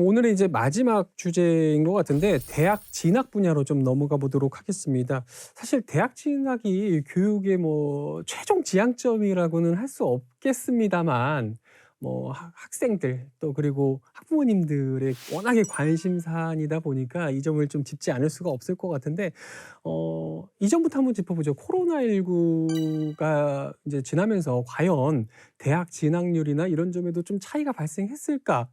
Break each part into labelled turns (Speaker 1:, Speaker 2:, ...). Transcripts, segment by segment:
Speaker 1: 오늘은 이제 마지막 주제인 것 같은데 대학 진학 분야로 좀 넘어가 보도록 하겠습니다. 사실 대학 진학이 교육의 뭐 최종 지향점이라고는 할 수 없겠습니다만 뭐 학생들 또 그리고 학부모님들의 워낙에 관심사안이다 보니까 이 점을 좀 짚지 않을 수가 없을 것 같은데 이전부터 한번 짚어보죠. 코로나19가 이제 지나면서 과연 대학 진학률이나 이런 점에도 좀 차이가 발생했을까?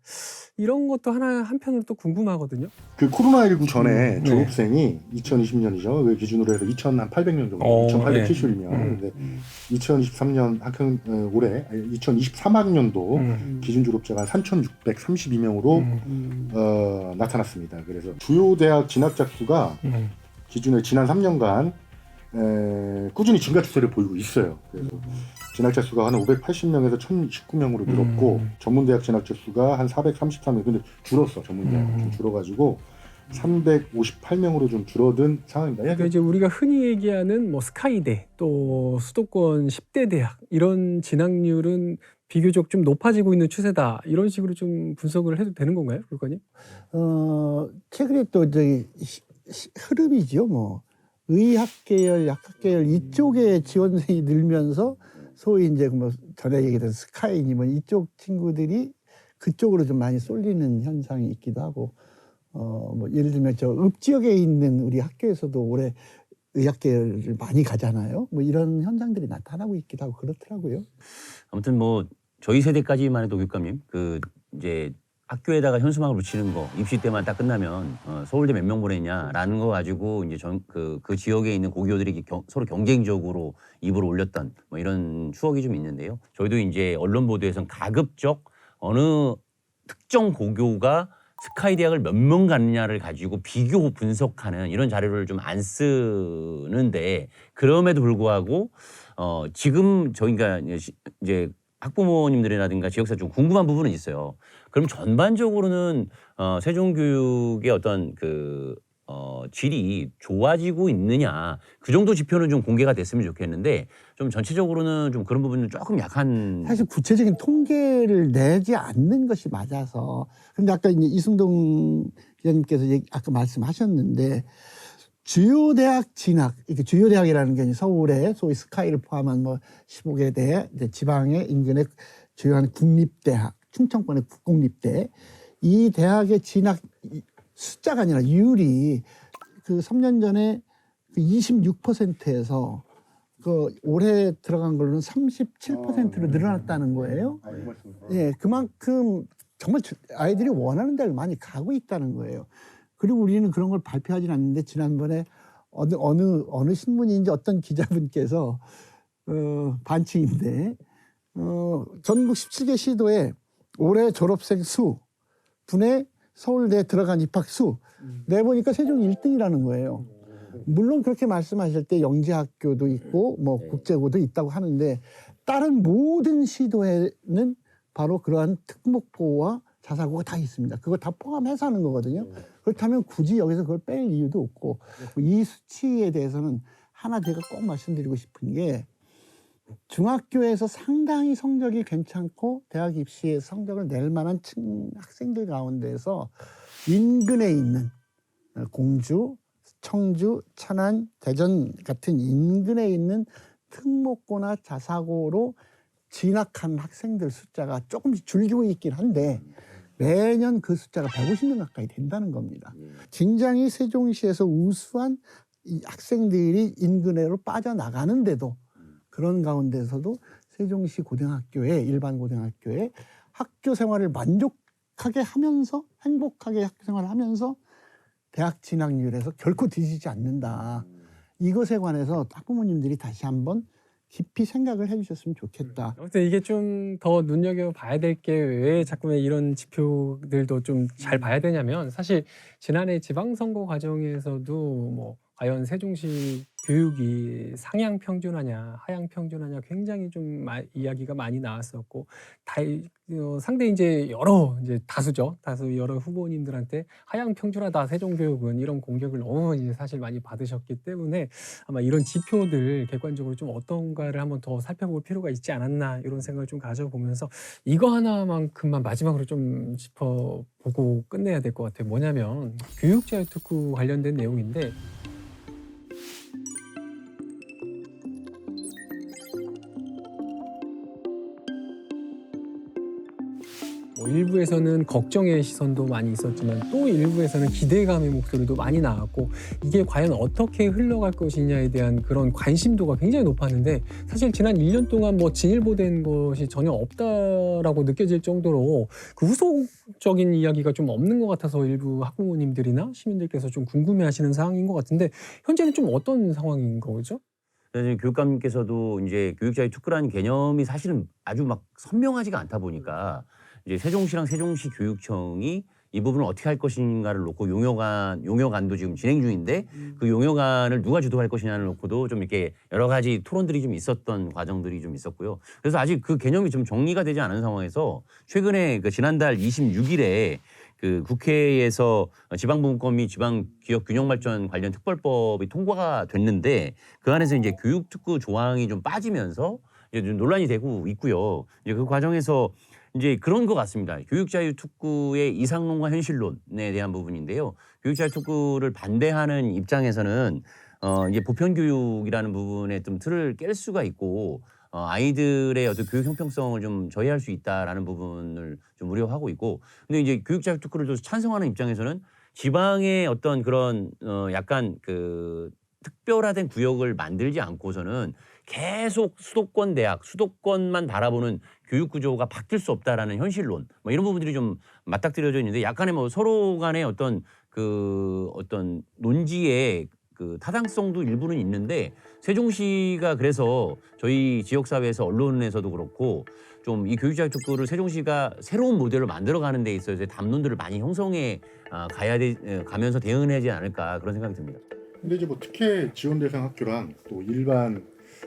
Speaker 1: 이런 것도 한편으로 또 궁금하거든요.
Speaker 2: 그 코로나19 전에
Speaker 1: 네.
Speaker 2: 졸업생이 2020년이죠. 그 기준으로 해서 2,800명 정도,
Speaker 1: 네.
Speaker 2: 2,870명. 근데 2023년 올해 2023학년도 기준 졸업자가 3,632명으로 나타났습니다. 그래서 주요 대학 진학자 수가 기준에 지난 3년간 꾸준히 증가 추세를 보이고 있어요. 그래서 진학자 수가 한 580명에서 1,019명으로 늘었고 전문대학 진학자 수가 한 433명. 근데 줄었어. 전문대학 좀 줄어가지고 358명으로 좀 줄어든 상황입니다.
Speaker 1: 그러니까 이제 우리가 흔히 얘기하는 뭐 스카이대 또 수도권 10대 대학 이런 진학률은 비교적 좀 높아지고 있는 추세다. 이런 식으로 좀 분석을 해도 되는 건가요, 교수님?
Speaker 3: 최근에 또 저기 흐름이죠. 뭐 의학 계열, 약학 계열 이쪽에 지원생이 늘면서 소위 이제 뭐 전에 얘기했던 스카이니 뭐 이쪽 친구들이 그쪽으로 좀 많이 쏠리는 현상이 있기도 하고 뭐 예를 들면 저 읍 지역에 있는 우리 학교에서도 올해 의학 계열을 많이 가잖아요. 뭐 이런 현상들이 나타나고 있기도 하고 그렇더라고요.
Speaker 4: 아무튼 뭐 저희 세대까지만 해도 교육감님 그 이제 학교에다가 현수막을 붙이는 거 입시 때만 딱 끝나면 서울대 몇 명 보냈냐라는 거 가지고 이제 그 지역에 있는 고교들이 서로 경쟁적으로 입으로 올렸던 뭐 이런 추억이 좀 있는데요. 저희도 이제 언론 보도에서는 가급적 어느 특정 고교가 스카이 대학을 몇 명 갔느냐를 가지고 비교 분석하는 이런 자료를 좀 안 쓰는데 그럼에도 불구하고 지금 저희가 이제 학부모님들이라든가 지역사 좀 궁금한 부분은 있어요. 그럼 전반적으로는 세종교육의 어떤 질이 좋아지고 있느냐 그 정도 지표는 좀 공개가 됐으면 좋겠는데 좀 전체적으로는 좀 그런 부분은 조금 약한.
Speaker 3: 사실 구체적인 통계를 내지 않는 것이 맞아서. 근데 아까 이제 이승동 기자님께서 아까 말씀하셨는데 주요 대학 진학, 이게 주요 대학이라는 게 서울에 소위 스카이를 포함한 뭐 15개 대 지방의 인근의 주요한 국립대학, 충청권의 국공립대 이 대학의 진학 숫자가 아니라 율이 그 3년 전에 26%에서 그 올해 들어간 걸로는 37%로 늘어났다는 거예요. 예, 그만큼 정말 아이들이 원하는 데를 많이 가고 있다는 거예요. 그리고 우리는 그런 걸 발표하진 않는데 지난번에 어느 신문인지 어떤 기자분께서 반칙인데 전국 17개 시도에 올해 졸업생 수 분의 서울대 들어간 입학 수 내보니까 세종이 1등이라는 거예요. 물론 그렇게 말씀하실 때 영재학교도 있고 뭐 국제고도 있다고 하는데 다른 모든 시도에는 바로 그러한 특목고와 자사고가 다 있습니다. 그거 다 포함해서 하는 거거든요. 그렇다면 굳이 여기서 그걸 뺄 이유도 없고 이 수치에 대해서는 하나 제가 꼭 말씀드리고 싶은 게 중학교에서 상당히 성적이 괜찮고 대학 입시에 성적을 낼 만한 학생들 가운데서 인근에 있는 공주, 청주, 천안, 대전 같은 인근에 있는 특목고나 자사고로 진학한 학생들 숫자가 조금씩 줄기고 있긴 한데 매년 그 숫자가 150명 가까이 된다는 겁니다. 굉장히 세종시에서 우수한 이 학생들이 인근으로 빠져나가는데도 그런 가운데서도 세종시 고등학교에 일반 고등학교에 학교 생활을 만족하게 하면서 행복하게 학교 생활을 하면서 대학 진학률에서 결코 뒤지지 않는다. 이것에 관해서 학부모님들이 다시 한번 깊이 생각을 해주셨으면 좋겠다.
Speaker 1: 아무튼 이게 좀 더 눈여겨봐야 될 게 왜 자꾸 이런 지표들도 좀 잘 봐야 되냐면 사실 지난해 지방선거 과정에서도 뭐 과연 세종시 교육이 상향 평준화냐, 하향 평준화냐 굉장히 좀 이야기가 많이 나왔었고, 상대 이제 다수죠. 다수 여러 후보님들한테 하향 평준화다 세종교육은 이런 공격을 너무 이제 사실 많이 받으셨기 때문에 아마 이런 지표들 객관적으로 좀 어떤가를 한번 더 살펴볼 필요가 있지 않았나 이런 생각을 좀 가져보면서 이거 하나만큼만 마지막으로 좀 짚어보고 끝내야 될 것 같아요. 뭐냐면 교육자유특구 관련된 내용인데, 일부에서는 걱정의 시선도 많이 있었지만 또 일부에서는 기대감의 목소리도 많이 나왔고, 이게 과연 어떻게 흘러갈 것이냐에 대한 그런 관심도가 굉장히 높았는데, 사실 지난 1년 동안 뭐 진일보된 것이 전혀 없다라고 느껴질 정도로 그 후속적인 이야기가 좀 없는 것 같아서 일부 학부모님들이나 시민들께서 좀 궁금해하시는 상황인 것 같은데, 현재는 좀 어떤 상황인 거죠?
Speaker 4: 그래서 교육감님께서도 이제 교육자의 특구라는 개념이 사실은 아주 막 선명하지가 않다 보니까 이제 세종시랑 세종시 교육청이 이 부분을 어떻게 할 것인가를 놓고 용역안도 지금 진행 중인데, 그 용역안을 누가 주도할 것이냐를 놓고도 좀 이렇게 여러 가지 토론들이 좀 있었던 과정들이 좀 있었고요. 그래서 아직 그 개념이 좀 정리가 되지 않은 상황에서 최근에 그 지난달 26일에 그 국회에서 지방분권 및 지방기업균형발전 관련 특별법이 통과가 됐는데, 그 안에서 이제 교육특구 조항이 좀 빠지면서 이제 좀 논란이 되고 있고요. 이제 그 과정에서 이제 그런 것 같습니다. 교육자유특구의 이상론과 현실론에 대한 부분인데요. 교육자유특구를 반대하는 입장에서는 이제 보편교육이라는 부분에 좀 틀을 깰 수가 있고, 아이들의 어떤 교육 형평성을 좀 저해할 수 있다라는 부분을 좀 우려하고 있고, 근데 이제 교육자유특구를 좀 찬성하는 입장에서는 지방의 어떤 그런 약간 그 특별화된 구역을 만들지 않고서는 계속 수도권 대학, 수도권만 바라보는 교육 구조가 바뀔 수 없다라는 현실론, 뭐 이런 부분들이 좀 맞닥뜨려져 있는데, 약간의 뭐 서로 간의 어떤 논지의 그 타당성도 일부는 있는데, 세종시가 그래서 저희 지역사회에서 언론에서도 그렇고 좀 이 교육자유특구를 세종시가 새로운 모델을 만들어가는 데 있어서 담론들을 많이 형성해 가면서 대응을 하지 않을까, 그런 생각이 듭니다.
Speaker 2: 근데 이제 뭐 특혜 지원 대상 학교랑 또 일반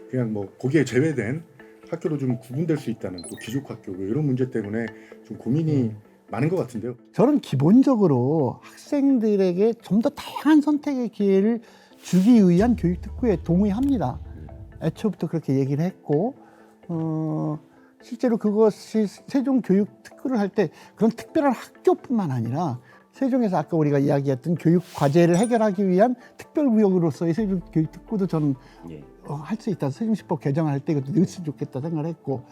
Speaker 2: 그냥 뭐 거기에 제외된 학교로 좀 구분될 수 있다는 또 기숙학교 이런 문제 때문에 좀 고민이 많은 것 같은데요.
Speaker 3: 저는 기본적으로 학생들에게 좀 더 다양한 선택의 기회를 주기 위한 교육특구에 동의합니다. 애초부터 그렇게 얘기를 했고, 실제로 그것이 세종교육특구를 할 때 그런 특별한 학교뿐만 아니라 세종에서 아까 우리가 이야기했던 교육 과제를 해결하기 위한 특별구역으로서의 세종교육특구도 저는 할 수 있다. 세종시법 개정할 때 이것도 넣었으면 좋겠다 생각을 했고,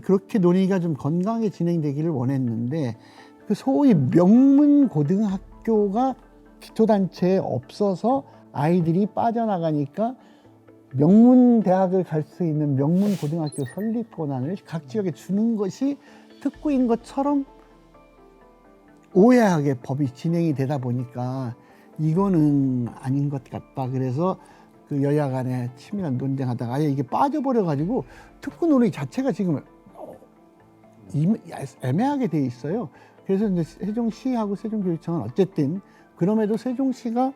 Speaker 3: 그렇게 논의가 좀 건강하게 진행되기를 원했는데, 그 소위 명문 고등학교가 기초단체에 없어서 아이들이 빠져나가니까 명문 대학을 갈 수 있는 명문 고등학교 설립 권한을 각 지역에 주는 것이 특구인 것처럼 오해하게 법이 진행이 되다 보니까 이거는 아닌 것 같다. 그래서 그 여야 간에 치밀한 논쟁하다가 아예 이게 빠져버려가지고 특구 논의 자체가 지금 애매하게 돼 있어요. 그래서 이제 세종시하고 세종교육청은 어쨌든 그럼에도 세종시가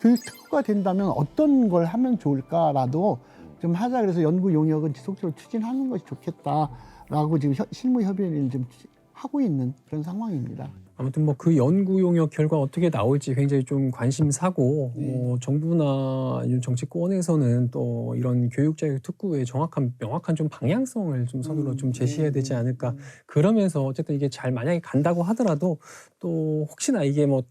Speaker 3: 교육특구가 된다면 어떤 걸 하면 좋을까라도 좀 하자. 그래서 연구 용역은 지속적으로 추진하는 것이 좋겠다라고 지금 실무 협의를 좀 하고 있는 그런 상황입니다.
Speaker 1: 아무튼 뭐 그 연구 용역 결과 어떻게 나올지 굉장히 좀 관심사고, 정부나 아니면 정치권에서는 또 이런 교육자유특구의 명확한 좀 방향성을 좀 서둘러 좀 제시해야 되지 않을까. 그러면서 어쨌든 이게 잘 만약에 간다고 하더라도 또 혹시나 이게 뭐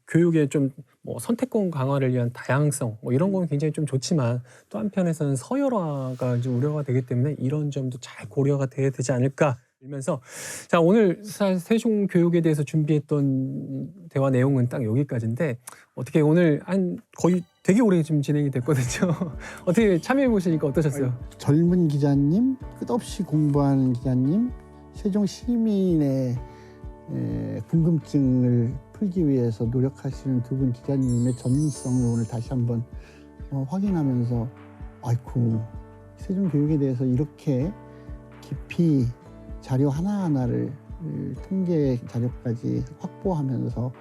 Speaker 1: 교육의 좀 뭐 선택권 강화를 위한 다양성 뭐 이런 건 굉장히 좀 좋지만, 또 한편에서는 서열화가 좀 우려가 되기 때문에 이런 점도 잘 고려가 돼야 되지 않을까. 면서 자, 오늘 세종 교육에 대해서 준비했던 대화 내용은 딱 여기까지인데, 어떻게 오늘 거의 되게 오래 지금 진행이 됐거든요. 어떻게 참여해 보시니까 어떠셨어요?
Speaker 3: 젊은 기자님, 끝없이 공부하는 기자님, 세종 시민의 궁금증을 풀기 위해서 노력하시는 두 분 기자님의 전문성을 오늘 다시 한번 확인하면서, 아이고, 세종 교육에 대해서 이렇게 깊이 자료 하나하나를 통계 자료까지 확보하면서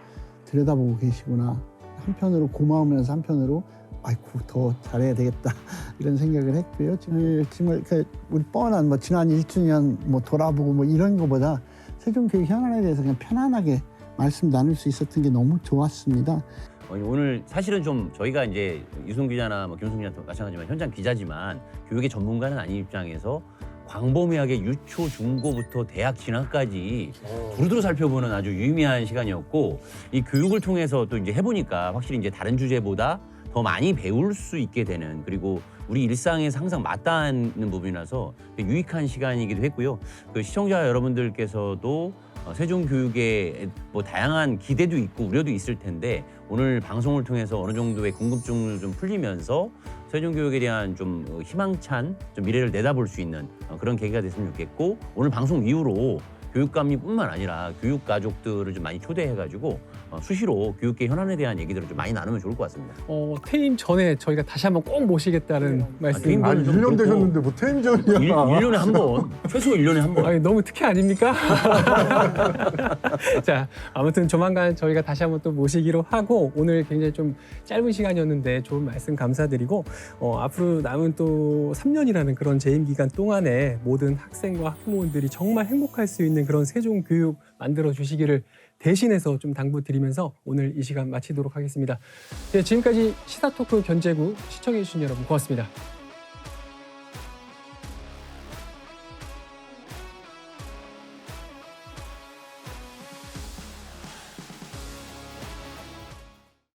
Speaker 3: 들여다보고 계시구나 한편으로 고마우면서 한편으로 아이고 더 잘해야 되겠다 이런 생각을 했고요. 정말 우리 뻔한 뭐 지난 1주년 뭐 돌아보고 뭐 이런 거보다 세종교육 현안에 대해서 그냥 편안하게 말씀 나눌 수 있었던 게 너무 좋았습니다.
Speaker 4: 오늘 사실은 좀 저희가 이제 유승 기자나 뭐 김승 기자도 마찬가지지만 현장 기자지만 교육의 전문가는 아닌 입장에서 광범위하게 유초, 중고부터 대학 진학까지 두루두루 살펴보는 아주 유의미한 시간이었고 이 교육을 통해서 또 이제 해보니까 확실히 이제 다른 주제보다 더 많이 배울 수 있게 되는 그리고 우리 일상에서 항상 맞닿는 부분이라서 유익한 시간이기도 했고요. 그 시청자 여러분들께서도 세종교육에 뭐 다양한 기대도 있고 우려도 있을 텐데 오늘 방송을 통해서 어느 정도의 궁금증을 좀 풀리면서 세종교육에 대한 좀 희망찬 좀 미래를 내다볼 수 있는 그런 계기가 됐으면 좋겠고 오늘 방송 이후로 교육감님뿐만 아니라 교육 가족들을 좀 많이 초대해가지고 수시로 교육계 현안에 대한 얘기들을 좀 많이 나누면 좋을 것 같습니다.
Speaker 1: 퇴임 전에 저희가 다시 한번 꼭 모시겠다는 말씀.
Speaker 4: 퇴임
Speaker 2: 아니
Speaker 4: 좀
Speaker 2: 1년
Speaker 4: 그렇고.
Speaker 2: 되셨는데 뭐 퇴임전이야.
Speaker 4: 1년에 한 번, 최소 1년에 한 번.
Speaker 1: 아니, 너무 특혜 아닙니까? 자, 아무튼 조만간 저희가 다시 한번 또 모시기로 하고 오늘 굉장히 좀 짧은 시간이었는데 좋은 말씀 감사드리고 앞으로 남은 또 3년이라는 그런 재임 기간 동안에 모든 학생과 학부모님들이 정말 행복할 수 있는 그런 세종교육 만들어 주시기를 대신해서 좀 당부드리면서 오늘 이 시간 마치도록 하겠습니다. 네, 지금까지 시사토크 견제구 시청해주신 여러분 고맙습니다.